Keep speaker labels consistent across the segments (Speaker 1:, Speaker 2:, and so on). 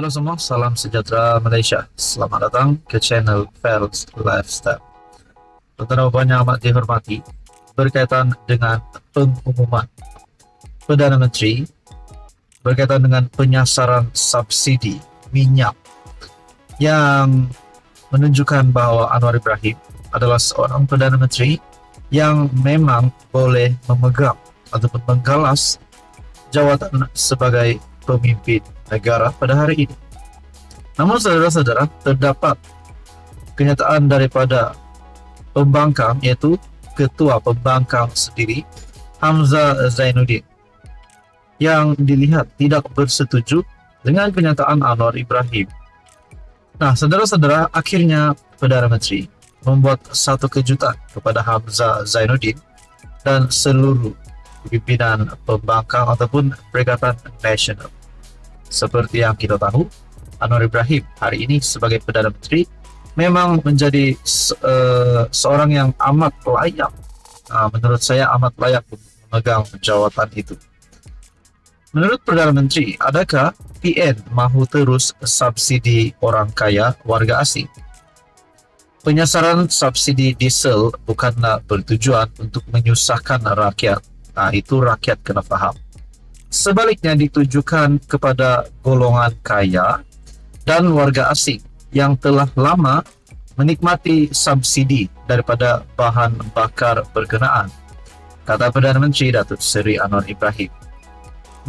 Speaker 1: Halo semua, salam sejahtera Malaysia. Selamat datang ke channel Fels Lifestyle. Saudara banyak amat dihormati, berkaitan dengan pengumuman Perdana Menteri berkaitan dengan penyasaran subsidi minyak yang menunjukkan bahawa Anwar Ibrahim adalah seorang Perdana Menteri yang memang boleh memegang ataupun menggalas jawatan sebagai pemimpin negara pada hari ini. Namun saudara-saudara, terdapat kenyataan daripada pembangkang, yaitu ketua pembangkang sendiri, Hamzah Zainuddin, yang dilihat tidak bersetuju dengan kenyataan Anwar Ibrahim. Nah, saudara-saudara, akhirnya Perdana Menteri membuat satu kejutan kepada Hamzah Zainuddin dan seluruh pimpinan pembangkang ataupun Perikatan Nasional. Seperti yang kita tahu, Anwar Ibrahim hari ini sebagai Perdana Menteri memang menjadi seorang yang amat layak, menurut saya amat layak memegang jawatan itu. Menurut Perdana Menteri, adakah PN mahu terus subsidi orang kaya warga asing? Penyasaran subsidi diesel bukanlah bertujuan untuk menyusahkan rakyat. Nah, itu rakyat kena faham. Sebaliknya ditujukan kepada golongan kaya dan warga asing yang telah lama menikmati subsidi daripada bahan bakar berkenaan, kata Perdana Menteri Datuk Seri Anwar Ibrahim.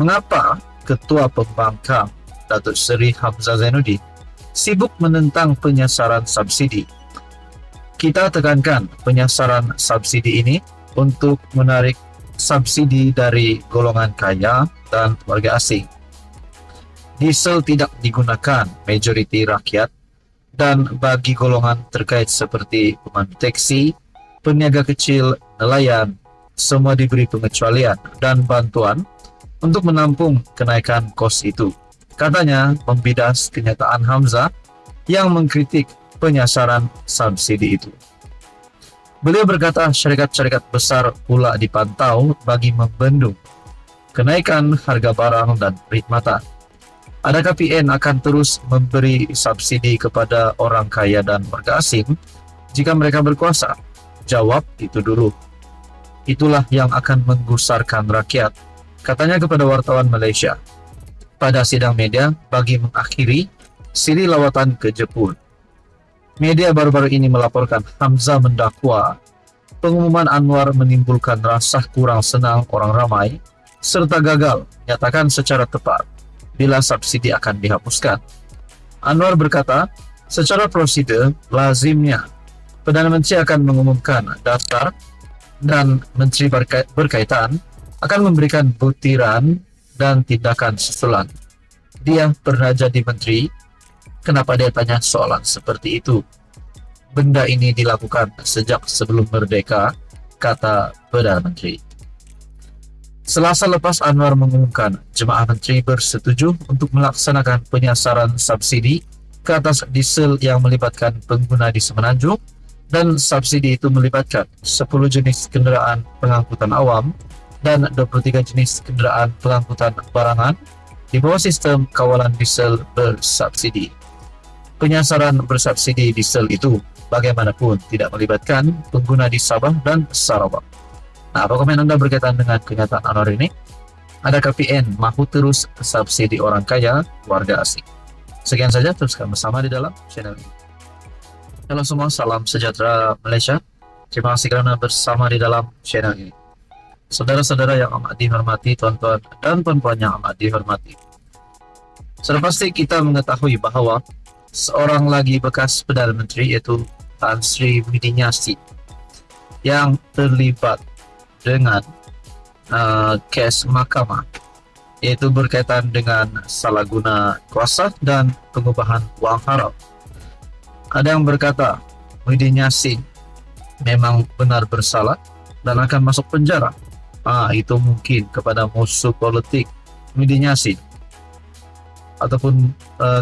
Speaker 1: Mengapa Ketua Pembangkang Datuk Seri Hamzah Zainuddin sibuk menentang penyasaran subsidi? Kita tekankan penyasaran subsidi ini untuk menarik subsidi dari golongan kaya dan warga asing. Diesel tidak digunakan majoriti rakyat, dan bagi golongan terkait seperti pemandu teksi, peniaga kecil, nelayan, semua diberi pengecualian dan bantuan untuk menampung kenaikan kos itu. Katanya membidas kenyataan Hamzah yang mengkritik penyasaran subsidi itu. Beliau berkata syarikat-syarikat besar pula dipantau bagi membendung kenaikan harga barang dan perkhidmatan. Adakah PN akan terus memberi subsidi kepada orang kaya dan warga asing jika mereka berkuasa? Jawab itu dulu. Itulah yang akan menggusarkan rakyat, katanya kepada wartawan Malaysia pada sidang media bagi mengakhiri siri lawatan ke Jepun. Media baru-baru ini melaporkan Hamzah mendakwa pengumuman Anwar menimbulkan rasa kurang senang orang ramai serta gagal menyatakan secara tepat bila subsidi akan dihapuskan. Anwar berkata, secara prosedur lazimnya Perdana Menteri akan mengumumkan daftar dan menteri berkaitan akan memberikan butiran dan tindakan susulan. Dia pernah jadi menteri. Kenapa dia tanya soalan seperti itu? Benda ini dilakukan sejak sebelum merdeka, kata Perdana Menteri. Selasa lepas Anwar mengumumkan jemaah menteri bersetuju untuk melaksanakan penyasaran subsidi ke atas diesel yang melibatkan pengguna di Semenanjung, dan subsidi itu melibatkan 10 jenis kenderaan pengangkutan awam dan 23 jenis kenderaan pengangkutan barangan di bawah sistem kawalan diesel bersubsidi. Penyasaran bersubsidi diesel itu bagaimanapun tidak melibatkan pengguna di Sabah dan Sarawak. Nah, apa komen Anda berkaitan dengan kenyataan Anwar ini? Adakah PN mahu terus subsidi orang kaya warga asing? Sekian saja, teruskan bersama di dalam channel ini. Halo semua, salam sejahtera Malaysia. Terima kasih kerana bersama di dalam channel ini. Saudara-saudara yang amat dihormati, tuan-tuan dan puan-puan yang amat dihormati, sudah pasti kita mengetahui bahawa seorang lagi bekas Perdana Menteri, yaitu Tan Sri Widinyasi, yang terlibat dengan kes mahkamah, yaitu berkaitan dengan salah guna kuasa dan pengubahan wang haram. Ada yang berkata Widinyasi memang benar bersalah dan akan masuk penjara. Itu mungkin kepada musuh politik Widinyasi ataupun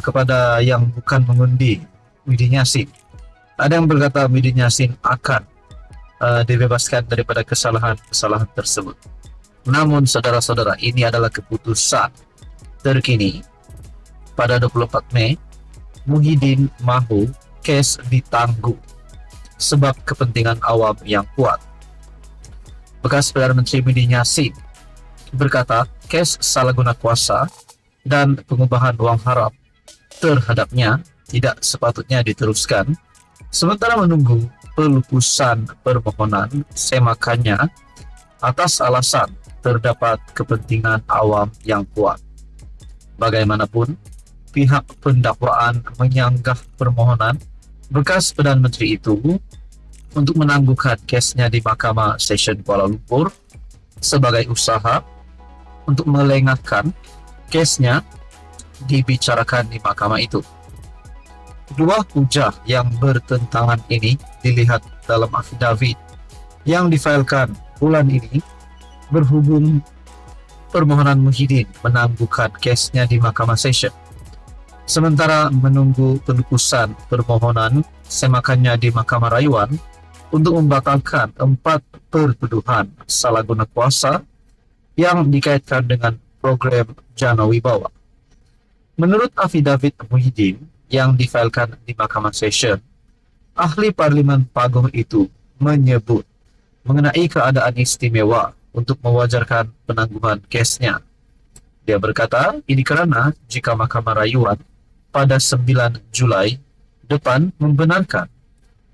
Speaker 1: kepada yang bukan mengundi Widinyasi. Ada yang berkata Widinyasi akan dibebaskan daripada kesalahan-kesalahan tersebut. Namun saudara-saudara, ini adalah keputusan terkini pada 24 Mei, Muhyiddin mahu kes ditangguh sebab kepentingan awam yang kuat. Bekas Perdana Menteri Muhyiddin Yassin berkata kes salah guna kuasa dan pengubahan wang haram terhadapnya tidak sepatutnya diteruskan sementara menunggu pelupusan permohonan semakannya atas alasan terdapat kepentingan awam yang kuat. Bagaimanapun, pihak pendakwaan menyanggah permohonan bekas Perdana Menteri itu untuk menangguhkan kesnya di Mahkamah Session Kuala Lumpur sebagai usaha untuk melengahkan kesnya dibicarakan di mahkamah itu. Dua hujah yang bertentangan ini dilihat dalam affidavit yang difailkan bulan ini berhubung permohonan Muhyiddin menangguhkan kesnya di Mahkamah Session. Sementara menunggu pelupusan permohonan semakannya di Mahkamah Rayuan untuk membatalkan 4 pertuduhan salah guna kuasa yang dikaitkan dengan program Jana Wibawa. Menurut affidavit Muhyiddin yang difailkan di Mahkamah Session, ahli Parlimen Pagoh itu menyebut mengenai keadaan istimewa untuk mewajarkan penangguhan kesnya. Dia berkata, ini kerana jika Mahkamah Rayuan pada 9 Julai depan membenarkan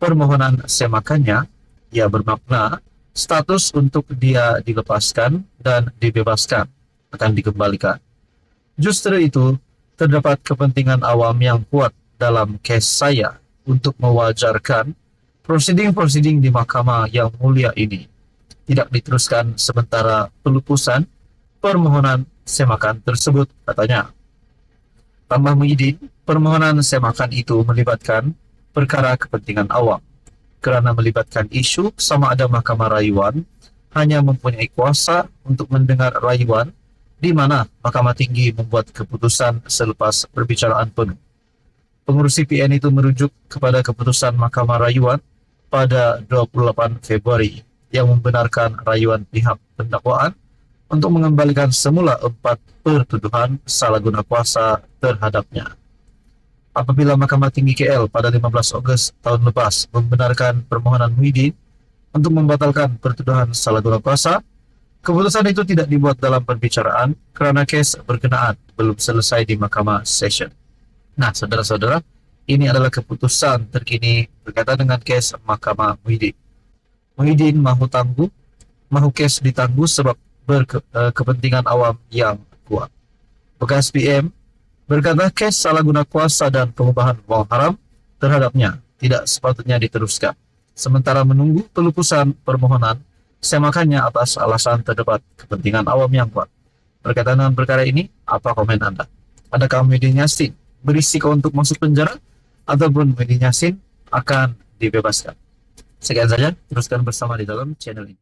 Speaker 1: permohonan semakannya, ia bermakna status untuk dia dilepaskan dan dibebaskan akan dikembalikan. Justru itu, terdapat kepentingan awam yang kuat dalam kes saya untuk mewajarkan prosiding-prosiding di mahkamah yang mulia ini tidak diteruskan sementara pelupusan permohonan semakan tersebut, katanya. Tambah Muhyiddin, permohonan semakan itu melibatkan perkara kepentingan awam kerana melibatkan isu sama ada Mahkamah Rayuan hanya mempunyai kuasa untuk mendengar rayuan di mana Mahkamah Tinggi membuat keputusan selepas perbicaraan penuh. Pengurus CPN itu merujuk kepada keputusan Mahkamah Rayuan pada 28 Februari yang membenarkan rayuan pihak pendakwaan untuk mengembalikan semula 4 pertuduhan salah guna kuasa terhadapnya. Apabila Mahkamah Tinggi KL pada 15 Ogos tahun lepas membenarkan permohonan Muhyiddin untuk membatalkan pertuduhan salah guna kuasa, keputusan itu tidak dibuat dalam perbicaraan kerana kes berkenaan belum selesai di Mahkamah Session. Nah, saudara-saudara, ini adalah keputusan terkini berkaitan dengan kes Mahkamah Muhyiddin. Muhyiddin mahu kes ditangguh sebab berkepentingan awam yang kuat. Bekas PM berkata kes salah guna kuasa dan pengubahan wang haram terhadapnya tidak sepatutnya diteruskan. Sementara menunggu pelupusan permohonan semakannya atas alasan terdapat kepentingan awam yang kuat. Berkaitan dengan perkara ini, apa komen Anda? Adakah Muhyiddin Yassin berisiko untuk masuk penjara ataupun Muhyiddin Yassin akan dibebaskan? Sekian saja, teruskan bersama di dalam channel ini.